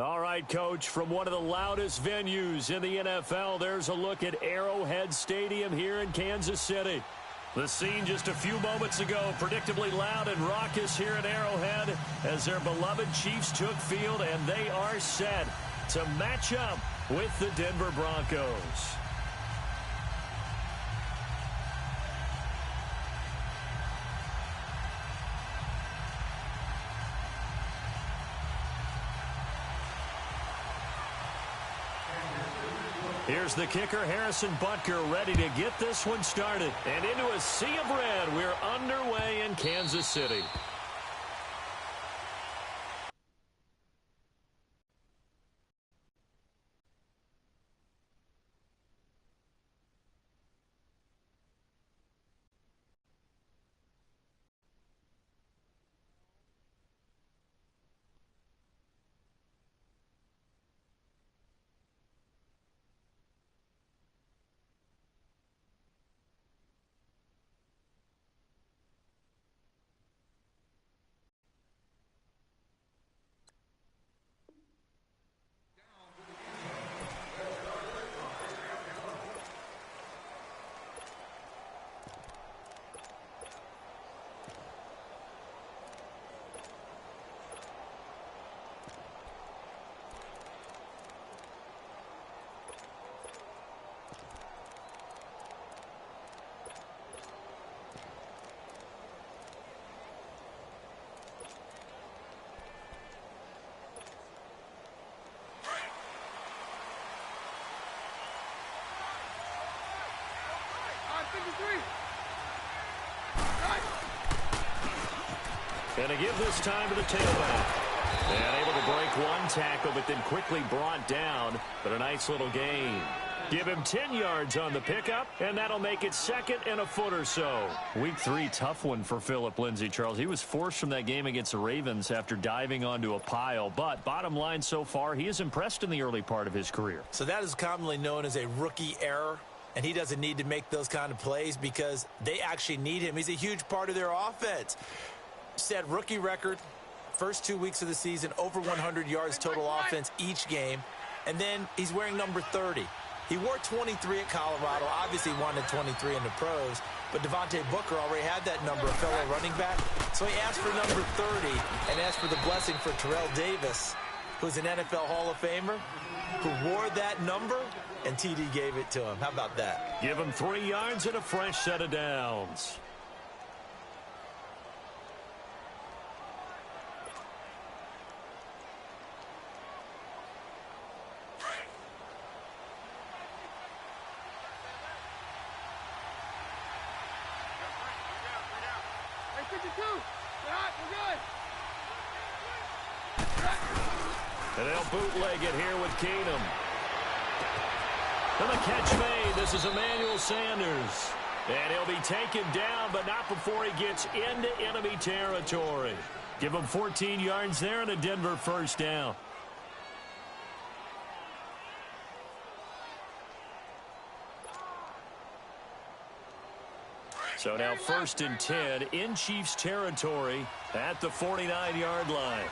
All right, Coach, from one of the loudest venues in the NFL, there's a look at Arrowhead Stadium here in Kansas City. The scene just a few moments ago, predictably loud and raucous here at Arrowhead as their beloved Chiefs took field, and they are set to match up with the Denver Broncos. Here's the kicker, Harrison Butker, ready to get this one started. And into a sea of red, we're underway in Kansas City. And to give this time to the tailback. And able to break one tackle, but then quickly brought down. But a nice little gain. Give him 10 yards on the pickup, and that'll make it second and a foot or so. Week 3, tough one for Phillip Lindsay, Charles. He was forced from that game against the Ravens after diving onto a pile. But bottom line so far, he is impressed in the early part of his career. So that is commonly known as a rookie error. And he doesn't need to make those kind of plays because they actually need him. He's a huge part of their offense. Set rookie record, first 2 weeks of the season, over 100 yards total offense each game. And then he's wearing number 30. He wore 23 at Colorado, obviously wanted 23 in the pros, but Devontae Booker already had that number, a fellow running back. So he asked for number 30 and asked for the blessing for Terrell Davis, who's an NFL Hall of Famer, who wore that number, and TD gave it to him. How about that? Give him 3 yards and a fresh set of downs. And they'll bootleg it here with Keenum. And the catch made. This is Emmanuel Sanders. And he'll be taken down, but not before he gets into enemy territory. Give him 14 yards there and a Denver first down. So now 1st and 10 in Chiefs territory at the 49-yard line.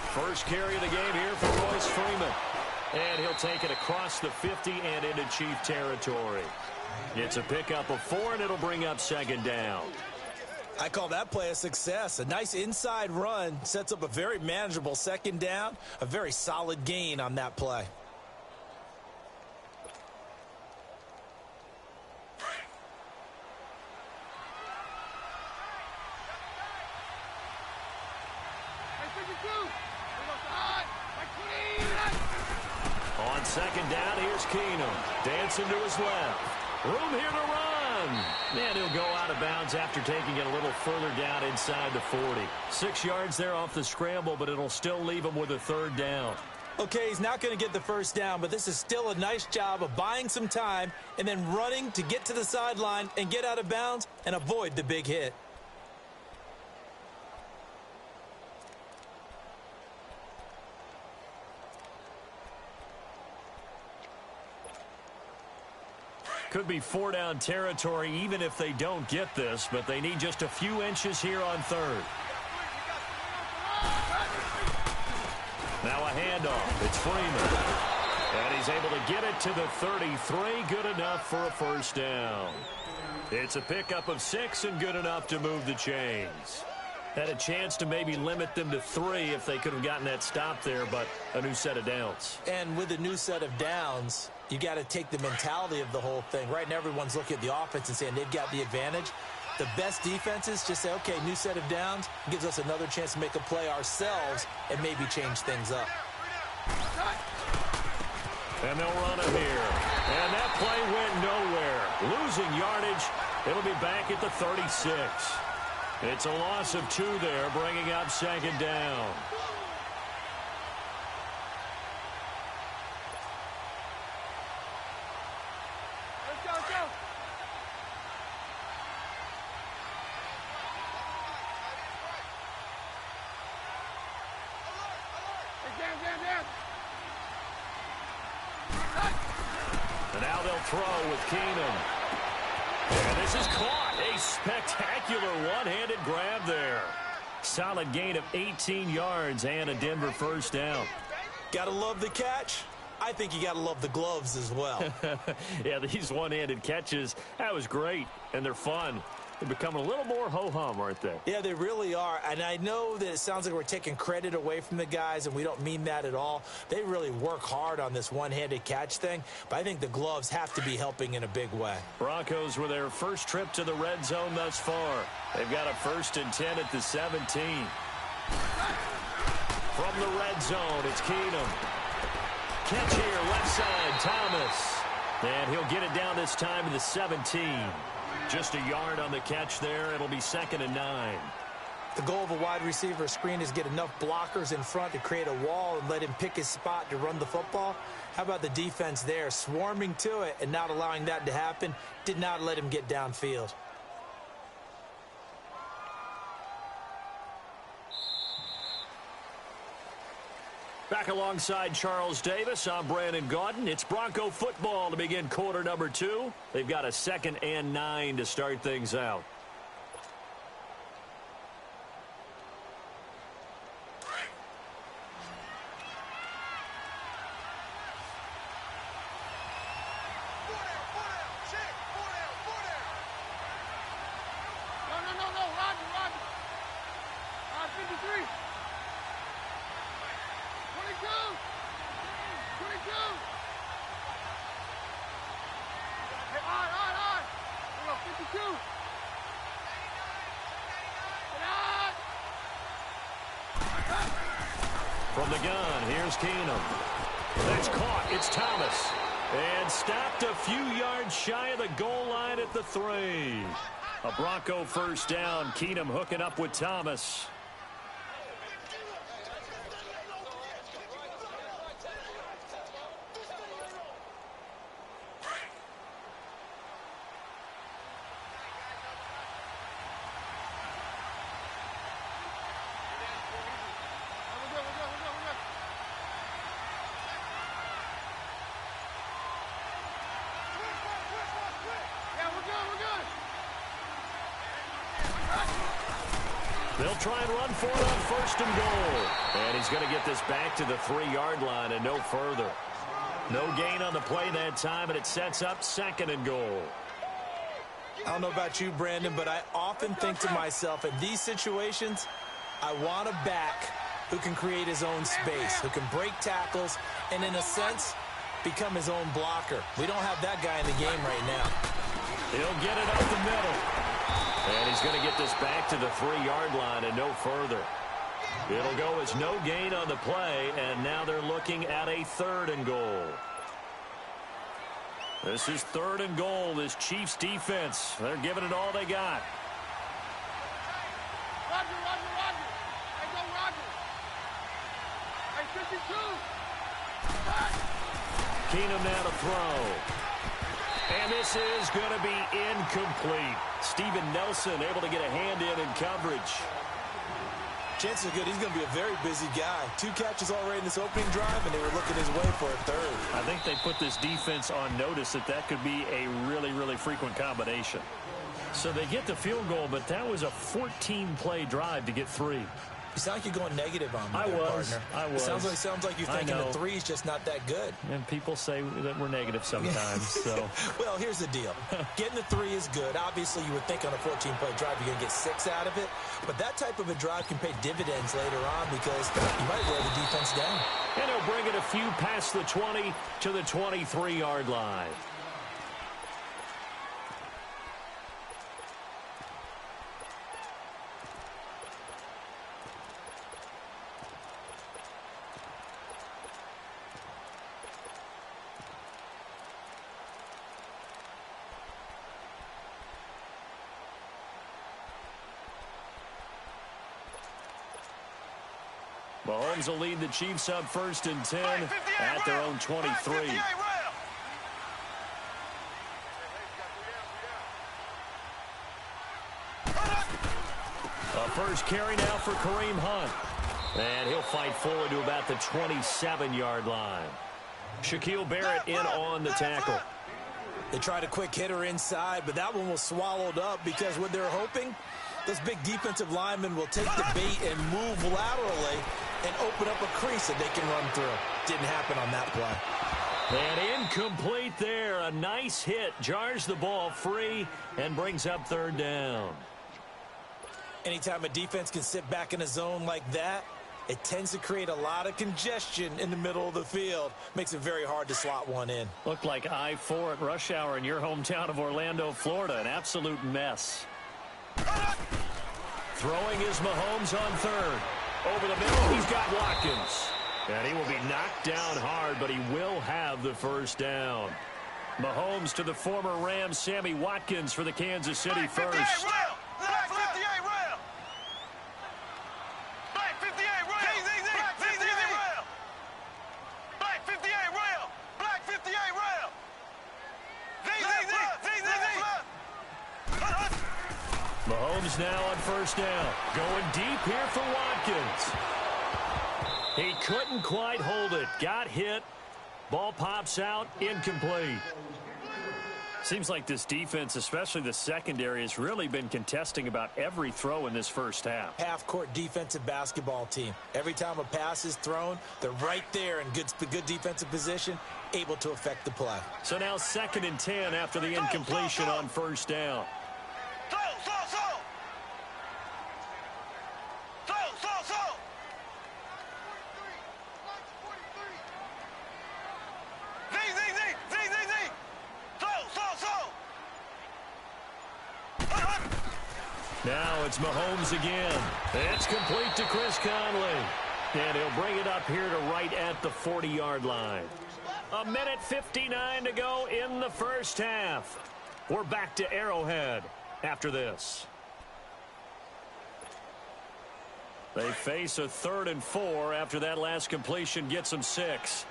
First carry of the game here for Royce Freeman. And he'll take it across the 50 and into Chief territory. It's a pickup of 4, and it'll bring up 2nd down. I call that play a success. A nice inside run sets up a very manageable 2nd down. A very solid gain on that play. On 2nd down, here's Keenum. Dancing to his left. Room here to run. And he'll go out of bounds after taking it a little further down inside the 40. 6 yards there off the scramble, but it'll still leave him with a 3rd down. Okay, he's not going to get the first down, but this is still a nice job of buying some time and then running to get to the sideline and get out of bounds and avoid the big hit. could be four-down territory even if they don't get this, but they need just a few inches here on third. Now a handoff. It's Freeman. And he's able to get it to the 33. Good enough for a first down. It's a pickup of 6 and good enough to move the chains. Had a chance to maybe limit them to 3 if they could have gotten that stop there, but a new set of downs. And with a new set of downs, you got to take the mentality of the whole thing. Right now, everyone's looking at the offense and saying they've got the advantage. The best defenses just say, okay, new set of downs, gives us another chance to make a play ourselves and maybe change things up. And they'll run it here. And that play went nowhere. Losing yardage. It'll be back at the 36. It's a loss of 2 there, bringing up second down. Let's go. Down. And now they'll throw with Keenum. And this is caught. A spectacular one-handed grab there. Solid gain of 18 yards and a Denver first down. Gotta love the catch. I think you gotta love the gloves as well. Yeah, these one-handed catches, that was great, and they're fun. They're becoming a little more ho-hum, aren't they? Yeah, they really are. And I know that it sounds like we're taking credit away from the guys, and we don't mean that at all. They really work hard on this one-handed catch thing, but I think the gloves have to be helping in a big way. Broncos with their first trip to the red zone thus far. They've got a 1st and 10 at the 17. From the red zone, it's Keenum. Catch here, left side, Thomas. And he'll get it down this time to the 17. Just a yard on the catch there. It'll be 2nd and 9. The goal of a wide receiver screen is get enough blockers in front to create a wall and let him pick his spot to run the football. How about the defense there, swarming to it and not allowing that to happen? Did not let him get downfield. Back alongside Charles Davis, I'm Brandon Gaudin. It's Bronco football to begin quarter number 2. They've got a 2nd and 9 to start things out. No, Roger. 53. 22. Hey, on. We're on 52. From the gun, here's Keenum. That's caught. It's Thomas. And stopped a few yards shy of the goal line at the 3. A Bronco first down. Keenum hooking up with Thomas. They'll try and run for it on 1st and goal. And he's going to get this back to the 3-yard line and no further. No gain on the play that time, and it sets up 2nd and goal. I don't know about you, Brandon, but I often think to myself, in these situations, I want a back who can create his own space, who can break tackles, and in a sense, become his own blocker. We don't have that guy in the game right now. He'll get it up the middle. And he's going to get this back to the 3-yard line and no further. It'll go as no gain on the play, and now they're looking at a 3rd and goal. This is 3rd and goal, this Chiefs defense. They're giving it all they got. Roger. Hey, go Roger. Hey, 52. Keenum now to throw. And this is going to be incomplete. Steven Nelson able to get a hand in coverage. Chances are good he's going to be a very busy guy. 2 catches already in this opening drive, and they were looking his way for a third. I think they put this defense on notice that could be a really, really frequent combination. So they get the field goal, but that was a 14-play drive to get 3. You sound like you're going negative on me, I was. It sounds like you're thinking the 3 is just not that good. And people say that we're negative sometimes. So, well, here's the deal. Getting the 3 is good. Obviously, you would think on a 14-play drive you're going to get 6 out of it. But that type of a drive can pay dividends later on because you might wear the defense down. And he'll bring it a few past the 20 to the 23-yard line. Mahomes will lead the Chiefs up 1st and 10 at their own 23. A first carry now for Kareem Hunt. And he'll fight forward to about the 27-yard line. Shaquille Barrett in on the tackle. They tried a quick hitter inside, but that one was swallowed up because what they're hoping, those big defensive linemen will take the bait and move laterally and open up a crease that they can run through. Didn't happen on that play. And incomplete there. A nice hit. Jars the ball free and brings up 3rd down. Anytime a defense can sit back in a zone like that, it tends to create a lot of congestion in the middle of the field. Makes it very hard to slot one in. Looked like I-4 at rush hour in your hometown of Orlando, Florida. An absolute mess. Throwing is Mahomes on 3rd. Over the middle, he's got Watkins. And he will be knocked down hard, but he will have the 1st down. Mahomes to the former Rams, Sammy Watkins for the Kansas City first. Mahomes now on 1st down. Going deep here for Watkins. He couldn't quite hold it. Got hit. Ball pops out. Incomplete. Seems like this defense, especially the secondary, has really been contesting about every throw in this first half. Half-court defensive basketball team. Every time a pass is thrown, they're right there in good defensive position, able to affect the play. So now 2nd and 10 after the incompletion on 1st down. Now it's Mahomes again. It's complete to Chris Conley. And he'll bring it up here to right at the 40-yard line. 1:59 to go in the first half. We're back to Arrowhead after this. They face a 3rd and 4 after that last completion gets them 6.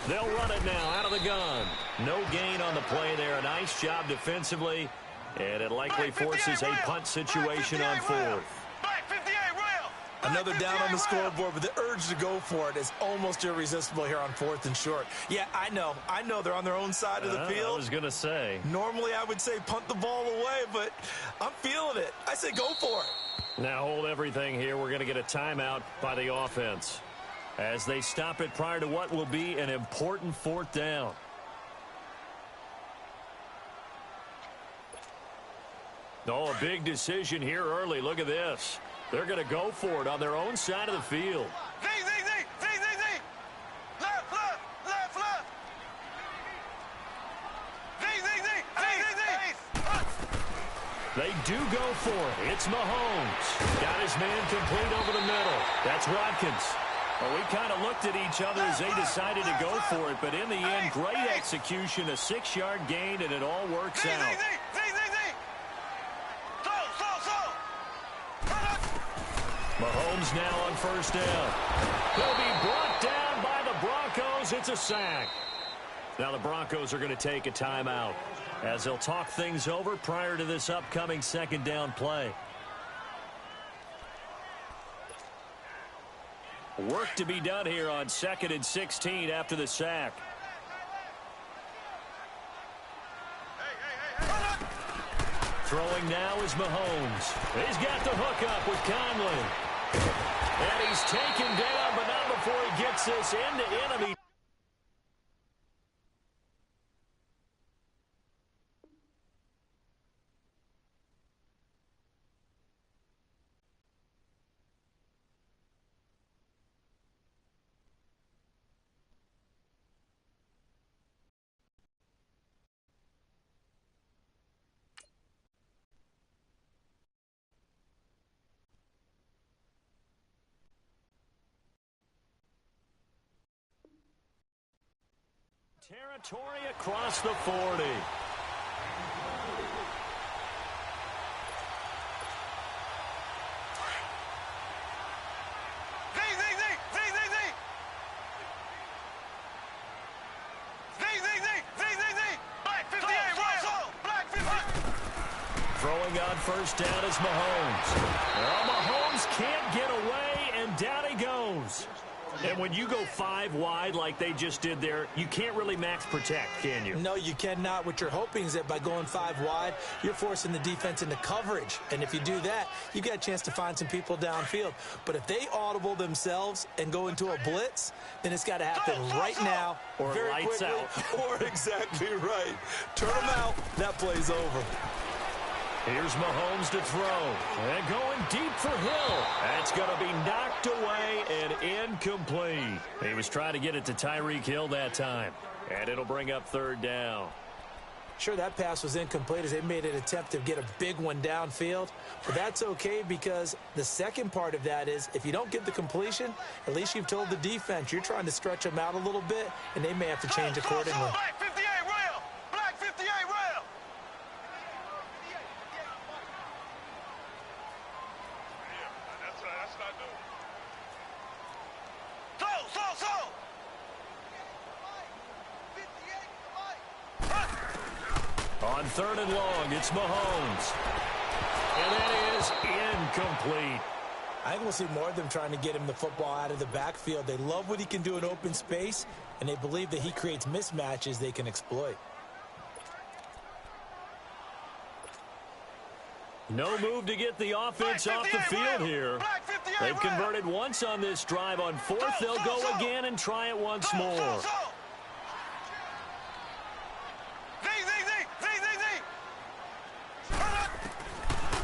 They'll run it now out of the gun. No gain on the play there. A nice job defensively. And it likely forces a punt situation on 4th. Another down on the scoreboard, but the urge to go for it is almost irresistible here on 4th and short. Yeah, I know they're on their own side of the field. I was going to say. Normally I would say punt the ball away, but I'm feeling it. I say go for it. Now hold everything here. We're going to get a timeout by the offense as they stop it prior to what will be an important 4th down. Oh, a big decision here early. Look at this. They're going to go for it on their own side of the field. They do go for it. It's Mahomes. Got his man complete over the middle. That's Watkins. Well, we kind of looked at each other as they decided to go for it, but in the end, great execution, a 6-yard gain, and it all works out. Mahomes now on first down. He'll be brought down by the Broncos. It's a sack. Now the Broncos are going to take a timeout as they'll talk things over prior to this upcoming second down play. Work to be done here on 2nd and 16 after the sack. Throwing now is Mahomes. He's got the hook up with Conley. And he's taken down, but not before he gets this into enemy. Territory across the 40. Throwing on first down is Mahomes. Well, Mahomes can't get away, and down he goes. And when you go 5 wide like they just did there, you can't really max protect, can you? No, you cannot. What you're hoping is that by going 5 wide, you're forcing the defense into coverage. And if you do that, you've got a chance to find some people downfield. But if they audible themselves and go into a blitz, then it's got to happen right now. Or very lights quickly, out. Or exactly right. Turn them out. That play's over. Here's Mahomes to throw. And going deep for Hill. That's going to be knocked away and incomplete. He was trying to get it to Tyreek Hill that time. And it'll bring up 3rd down. Sure, that pass was incomplete as they made an attempt to get a big one downfield. But that's okay because the second part of that is if you don't get the completion, at least you've told the defense you're trying to stretch them out a little bit, and they may have to change accordingly. Black 58 rail! Black 58 rail! That's not good. So! On 3rd and long, it's Mahomes. And that is incomplete. I think we'll see more of them trying to get him the football out of the backfield. They love what he can do in open space, and they believe that he creates mismatches they can exploit. No move to get the offense off the field here. They've converted once on this drive. On 4th, they'll go again and try it once more.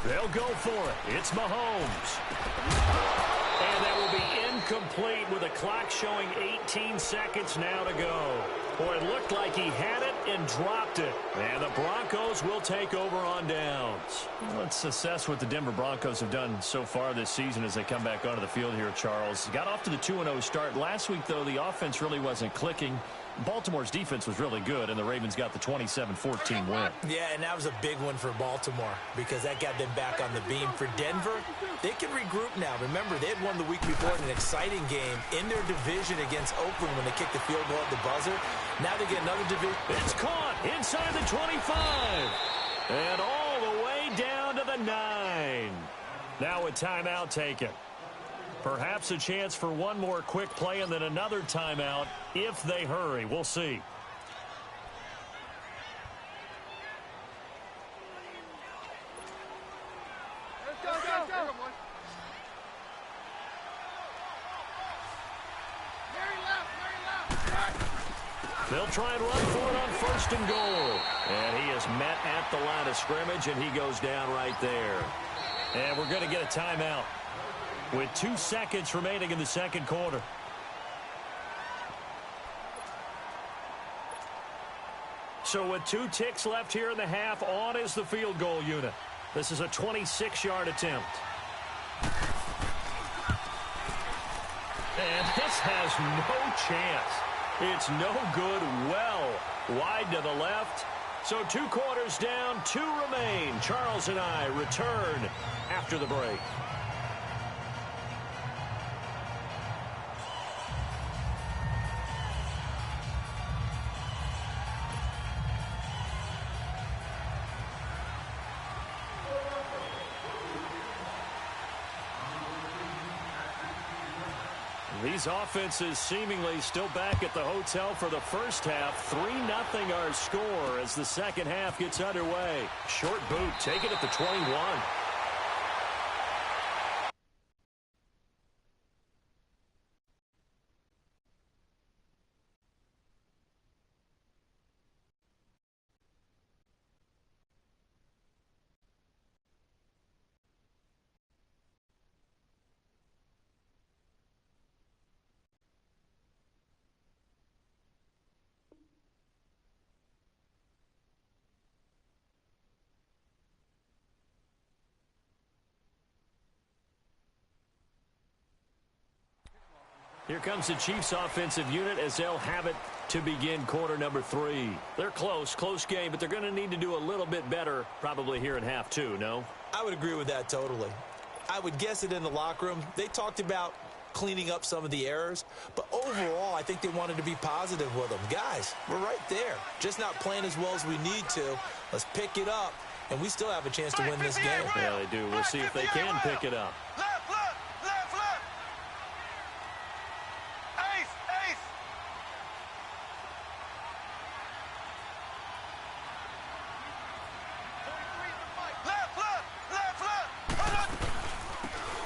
They'll go for it. It's Mahomes. And that will be incomplete with the clock showing 18 seconds now to go. Boy, it looked like he had it and dropped it. And the Broncos will take over on downs. Let's assess what the Denver Broncos have done so far this season as they come back onto the field here, Charles. Got off to the 2-0 start. Last week, though, the offense really wasn't clicking. Baltimore's defense was really good, and the Ravens got the 27-14 win. Yeah, and that was a big one for Baltimore because that got them back on the beam. For Denver, they can regroup now. Remember, they had won the week before in an exciting game in their division against Oakland when they kicked the field goal at the buzzer. Now they get another division. It's caught inside the 25. And all the way down to the 9. Now a timeout taken. Perhaps a chance for one more quick play and then another timeout if they hurry. We'll see. Go. They'll try and run for it on 1st and goal. And he is met at the line of scrimmage, and he goes down right there. And we're going to get a timeout with 2 seconds remaining in the second quarter. So with 2 ticks left here in the half, on is the field goal unit. This is a 26-yard attempt. And this has no chance. It's no good, well wide to the left. So 2 quarters down, 2 remain. Charles and I return after the break. These offenses seemingly still back at the hotel for the first half. 3-0 our score as the second half gets underway. Short boot taken at the 21. Here comes the Chiefs offensive unit as they'll have it to begin quarter number 3. They're close game, but they're going to need to do a little bit better probably here in half 2, no? I would agree with that totally. I would guess it in the locker room. They talked about cleaning up some of the errors, but overall I think they wanted to be positive with them. Guys, we're right there. Just not playing as well as we need to. Let's pick it up, and we still have a chance to win this game. Yeah, they do. We'll see if they can pick it up.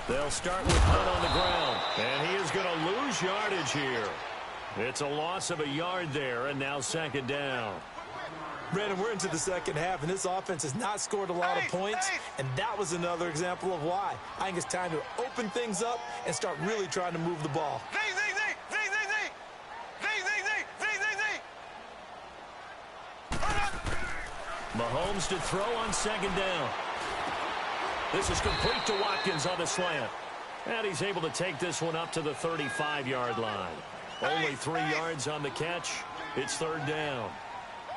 They'll start with Hunt on the ground, and he is going to lose yardage here. It's a loss of a yard there, and now second down. Brandon, we're into the second half, and this offense has not scored a lot of points, and that was another example of why. I think it's time to open things up and start really trying to move the ball. Mahomes to throw on second down. This is complete to Watkins on the slant. And he's able to take this one up to the 35-yard line. Only 3 yards on the catch. It's third down.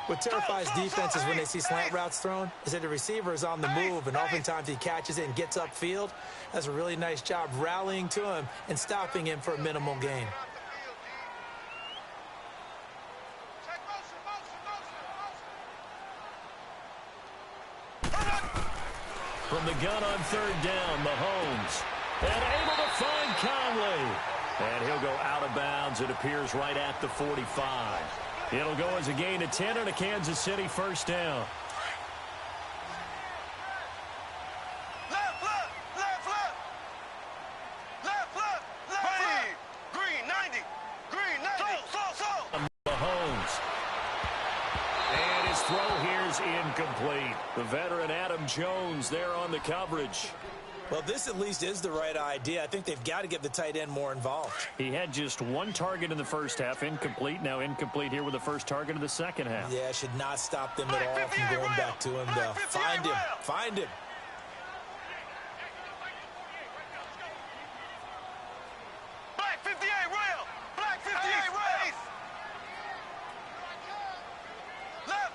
What terrifies defenses when they see slant routes thrown is that the receiver is on the move, and oftentimes he catches it and gets upfield. Does a really nice job rallying to him and stopping him for a minimal gain. From the gun on third down, Mahomes. And able to find Conley. And he'll go out of bounds. It appears right at the 45. It'll go as a gain of 10 and a Kansas City first down. Green 90. Green 90. Mahomes. And his throw here's incomplete. The veteran Adam Jones there on the coverage. Well, this at least is the right idea. I think they've got to get the tight end more involved. He had just 1 target in the first half, incomplete. Now incomplete here with the first target of the second half. Yeah, should not stop them at all from going back to him, though. Find him. Find him. Black 58 rail. Black 58 rail. Left.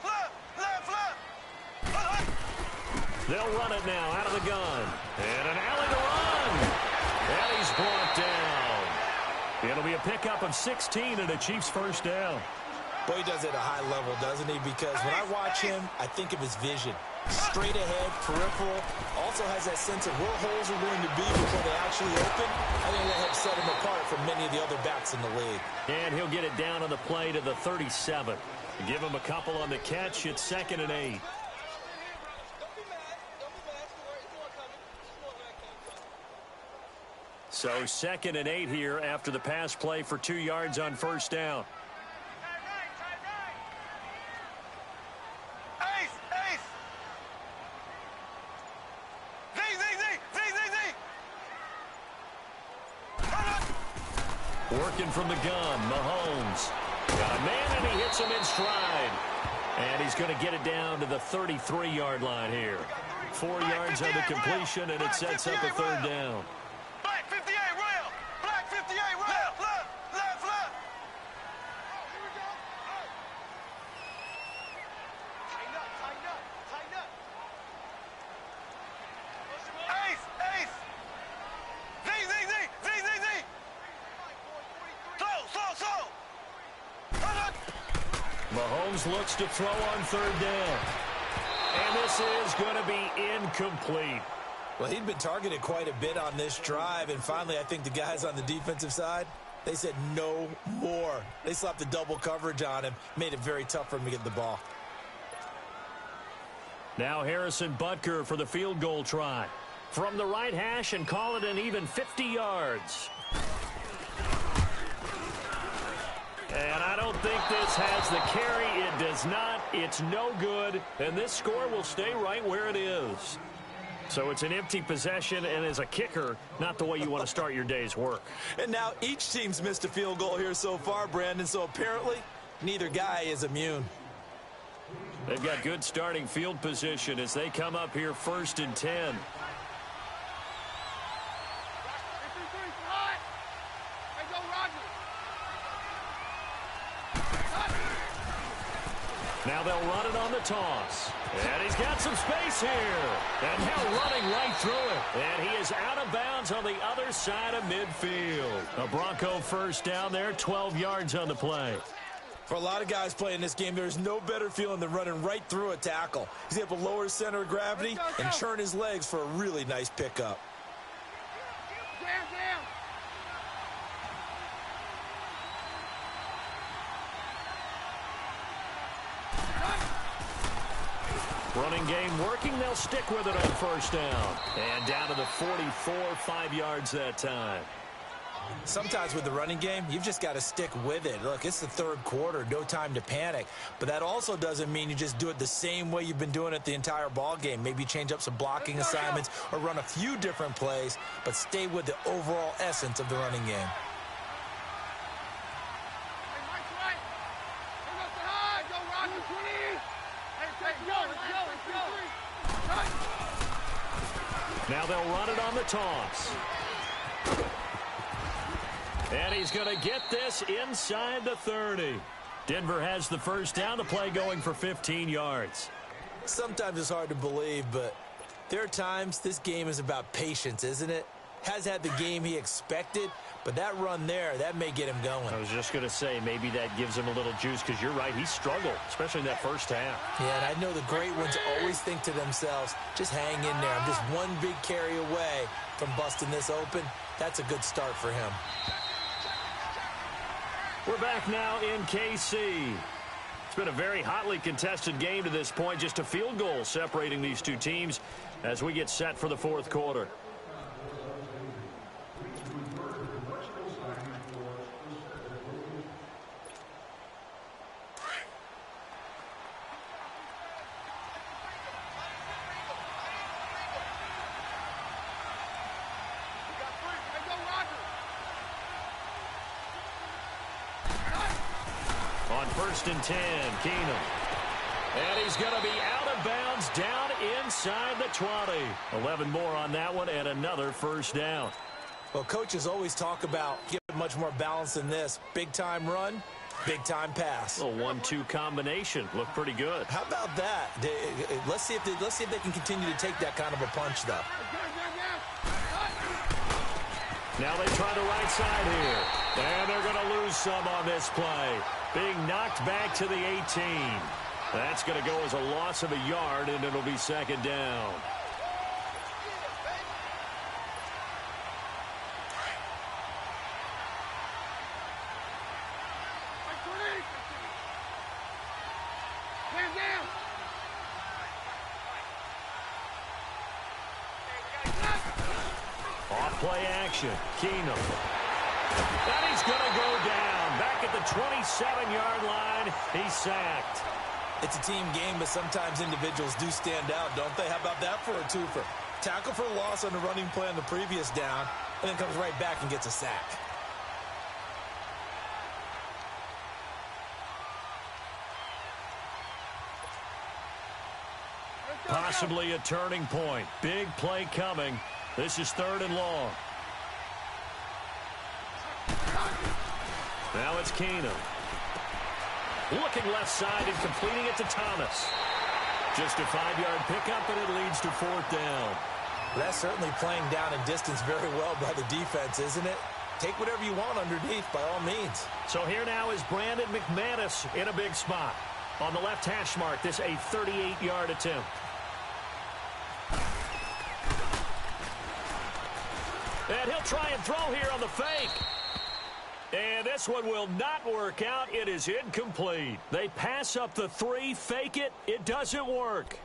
They'll run it now out of the gun. And an alley to run. And he's brought down. It'll be a pickup of 16 and a Chiefs first down. Boy, he does it at a high level, doesn't he? Because when I watch him, I think of his vision. Straight ahead, peripheral. Also has that sense of where holes are going to be before they actually open. I think that helps set him apart from many of the other backs in the league. And he'll get it down on the play to the 37. Give him a couple on the catch. It's 2nd and 8. So 2nd and 8 here after the pass play for 2 yards on first down. Working from the gun, Mahomes. Got a man, and he hits him in stride. And he's going to get it down to the 33-yard line here. 4 yards on the completion, and it sets up a third down. Black 58 rail. Black 58 rail. Left. Here we go. Tighten up. Ace. Z. So. Mahomes looks to throw on third down. And this is going to be incomplete. Well, he'd been targeted quite a bit on this drive, and finally I think the guys on the defensive side They said no more. They slapped the double coverage on him, made it very tough for him to get the ball. Now Harrison Butker for the field goal try. From the right hash and call it an even 50 yards. And I don't think this has the carry. It does not. It's no good. And this score will stay right where it is. So it's an empty possession, and as a kicker, not the way you want to start your day's work. And now each team's missed a field goal here so far, Brandon, so apparently neither guy is immune. They've got good starting field position as they come up here 1st and 10. Now they'll run it on the toss. And he's got some space here. And now running right through it. And he is out of bounds on the other side of midfield. A Bronco first down there, 12 yards on the play. For a lot of guys playing this game, there's no better feeling than running right through a tackle. He's able to lower his center of gravity and churn his legs for a really nice pickup. Running game working. They'll stick with it on first down. And down to the 44, 5 yards that time. Sometimes with the running game, you've just got to stick with it. Look, it's the third quarter, no time to panic. But that also doesn't mean you just do it the same way you've been doing it the entire ball game. Maybe change up some blocking assignments or run a few different plays, but stay with the overall essence of the running game. Now they'll run it on the toss. And he's going to get this inside the 30. Denver has the first down. The play going for 15 yards. Sometimes it's hard to believe, but there are times this game is about patience, isn't it? Has had the game he expected, but that run there, that may get him going. I was just going to say, maybe that gives him a little juice, because you're right, he struggled, especially in that first half. Yeah, and I know the great ones always think to themselves, just hang in there. I'm just one big carry away from busting this open. That's a good start for him. We're back now in KC. It's been a very hotly contested game to this point, just a field goal separating these two teams as we get set for the fourth quarter. On 1st and 10, Keenum. And he's going to be out of bounds down inside the 20. 11 more on that one and another first down. Well, coaches always talk about giving much more balance than this. Big-time run, big-time pass. A 1-2 combination. Looked pretty good. How about that? Let's see if they can continue to take that kind of a punch, though. Now they try the right side here. And they're going to lose some on this play. Being knocked back to the 18. That's going to go as a loss of a yard, and it'll be second down. Off-play action. Keenum. And he's going to go down. Back at the 27-yard line. He's sacked. It's a team game, but sometimes individuals do stand out, don't they? How about that for a twofer? Tackle for a loss on the running play on the previous down, and then comes right back and gets a sack. Possibly a turning point. Big play coming. This is 3rd and long. Now it's Keenum. Looking left side and completing it to Thomas. Just a 5-yard pickup, and it leads to 4th down. That's certainly playing down and distance very well by the defense, isn't it? Take whatever you want underneath by all means. So here now is Brandon McManus in a big spot. On the left hash mark, this a 38-yard attempt. And he'll try and throw here on the fake. And this one will not work out. It is incomplete. They pass up the 3, fake it. It doesn't work.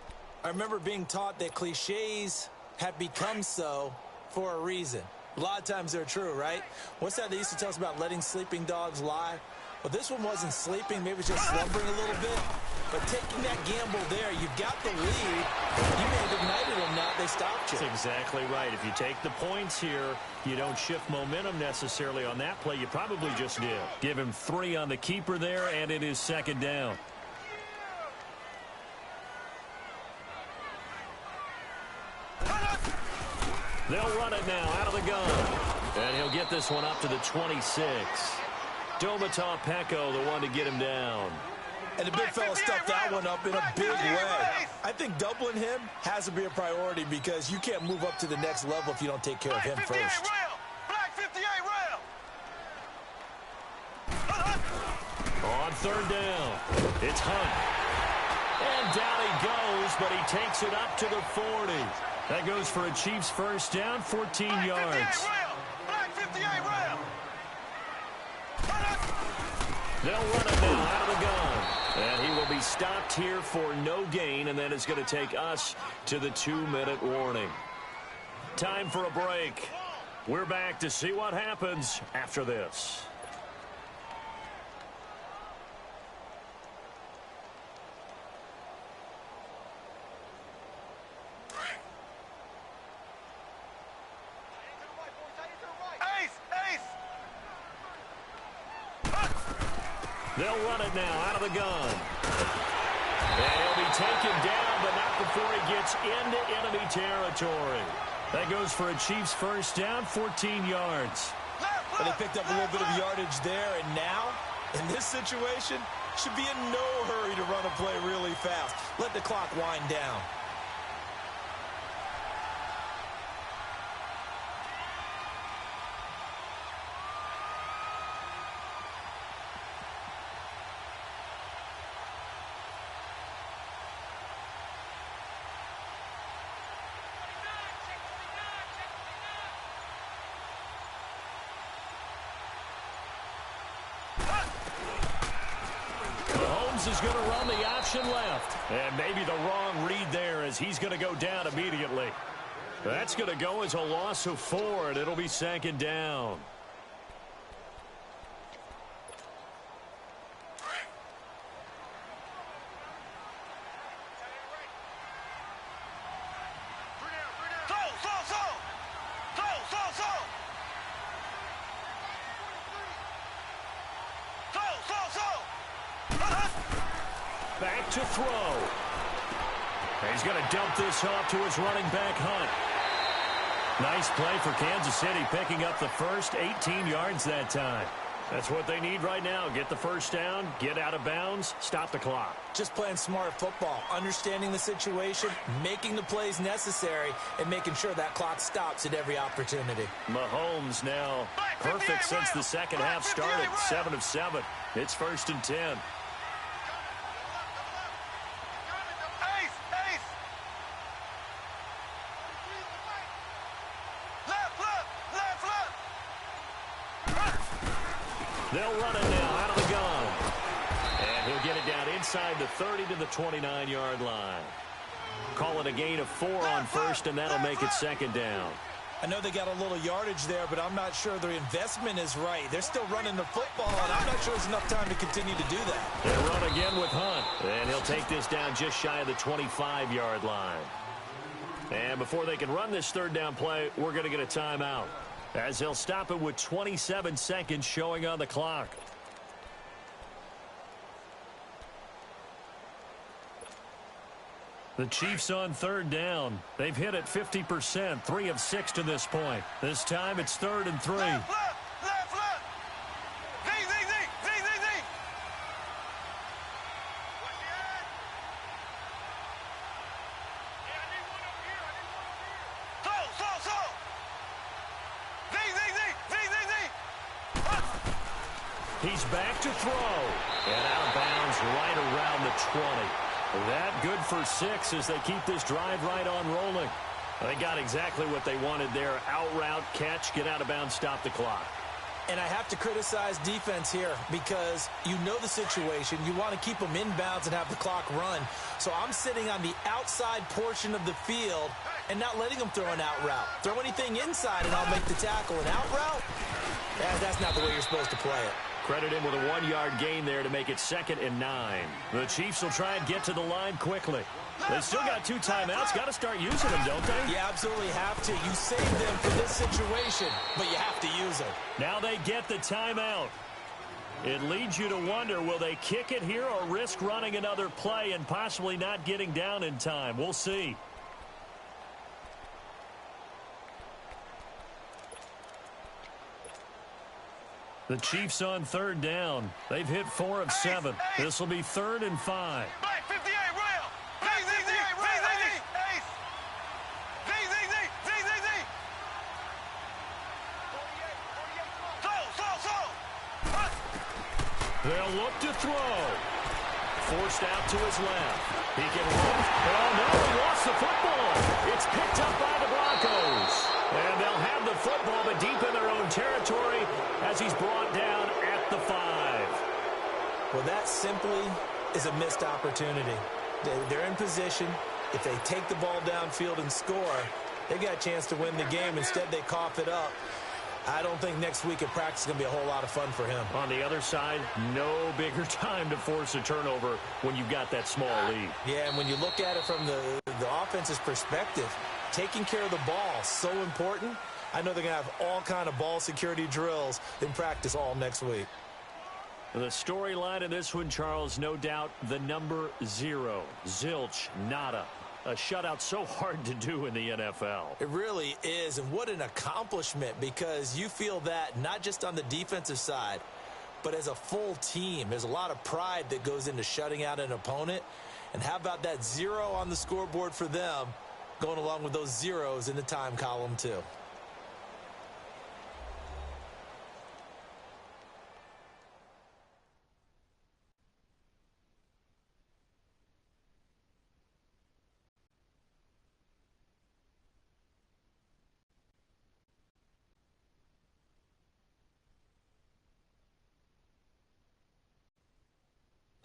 I remember being taught that cliches have become so for a reason. A lot of times they're true, right? What's that they used to tell us about letting sleeping dogs lie? Well, this one wasn't sleeping. Maybe it was just slumbering a little bit. But taking that gamble there, you've got the lead. You may have ignited them, not they stopped you. That's exactly right. If you take the points here, you don't shift momentum necessarily on that play. You probably just did. Give him 3 on the keeper there, and it is second down. They'll run it now out of the gun. And he'll get this one up to the 26. Domata Peko, the one to get him down. And the big fella stuffed that one up in a big way. I think doubling him has to be a priority because you can't move up to the next level if you don't take care of him first. Black 58 rail. On third down, it's Hunt. And down he goes, but he takes it up to the 40. That goes for a Chiefs first down, 14 yards. Black 58 rail. They'll run it now out of the gun. And he will be stopped here for no gain, and then it's going to take us to the 2-minute warning. Time for a break. We're back to see what happens after this. They'll run it now out of the gun. And he'll be taken down, but not before he gets into enemy territory. That goes for a Chiefs first down, 14 yards. But they picked up a little bit of yardage there, and now, in this situation, should be in no hurry to run a play really fast. Let the clock wind down. Is going to run the option left. And maybe the wrong read there as he's going to go down immediately. That's going to go as a loss of 4, and it'll be second down. Back to throw. He's going to dump this off to his running back, Hunt. Nice play for Kansas City, picking up the first 18 yards that time. That's what they need right now. Get the first down, get out of bounds, stop the clock. Just playing smart football, understanding the situation, making the plays necessary, and making sure that clock stops at every opportunity. Mahomes now perfect since the second half started, 7 of 7. It's first and 10. They'll run it now out of the gun. And he'll get it down inside the 30 to the 29-yard line. Call it a gain of 4 on first, and that'll make it second down. I know they got a little yardage there, but I'm not sure their investment is right. They're still running the football, and I'm not sure there's enough time to continue to do that. They run again with Hunt, and he'll take this down just shy of the 25-yard line. And before they can run this third down play, we're going to get a timeout, as they'll stop it with 27 seconds showing on the clock. The Chiefs on third down. They've hit it 50%, 3 of 6 to this point. This time it's 3rd and 3. Left. Z. He's back to throw. And out of bounds right around the 20. That good for 6 as they keep this drive right on rolling. They got exactly what they wanted there. Out route, catch, get out of bounds, stop the clock. And I have to criticize defense here because you know the situation. You want to keep them inbounds and have the clock run. So I'm sitting on the outside portion of the field and not letting them throw an out route. Throw anything inside and I'll make the tackle. An out route? That's not the way you're supposed to play it. Credit him with a 1-yard gain there to make it 2nd and 9. The Chiefs will try and get to the line quickly. They still got 2 timeouts. Got to start using them, don't they? You absolutely have to. You save them for this situation, but you have to use them. Now they get the timeout. It leads you to wonder, will they kick it here or risk running another play and possibly not getting down in time? We'll see. The Chiefs on 3rd down. They've hit 4 of 7. This will be 3rd and 5. They'll look to throw. Forced out to his left. He can run. Oh, no, he lost the football. It's picked up by the Broncos. And they'll have the football, but deep in their own territory as he's brought down at the 5. Well, that simply is a missed opportunity. They're in position. If they take the ball downfield and score, they got a chance to win the game. Instead, they cough it up. I don't think next week at practice is going to be a whole lot of fun for him. On the other side, no bigger time to force a turnover when you've got that small lead. Yeah, and when you look at it from the offense's perspective, taking care of the ball, so important. I know they're going to have all kind of ball security drills in practice all next week. The storyline in this one, Charles, no doubt the number 0. Zilch, nada. A shutout so hard to do in the NFL. It really is, and what an accomplishment, because you feel that not just on the defensive side, but as a full team. There's a lot of pride that goes into shutting out an opponent, and how about that 0 on the scoreboard for them, going along with those zeros in the time column too.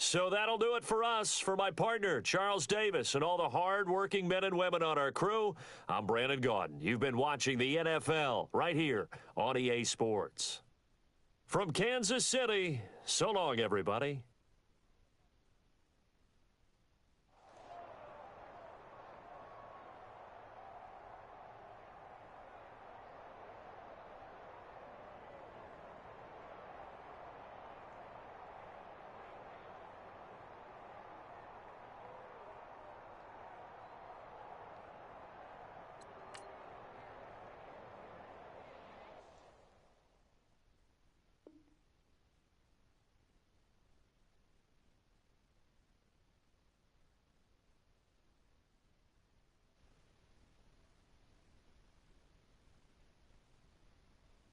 So that'll do it for us. For my partner, Charles Davis, and all the hard-working men and women on our crew, I'm Brandon Gaudin. You've been watching the NFL right here on EA Sports. From Kansas City, so long, everybody.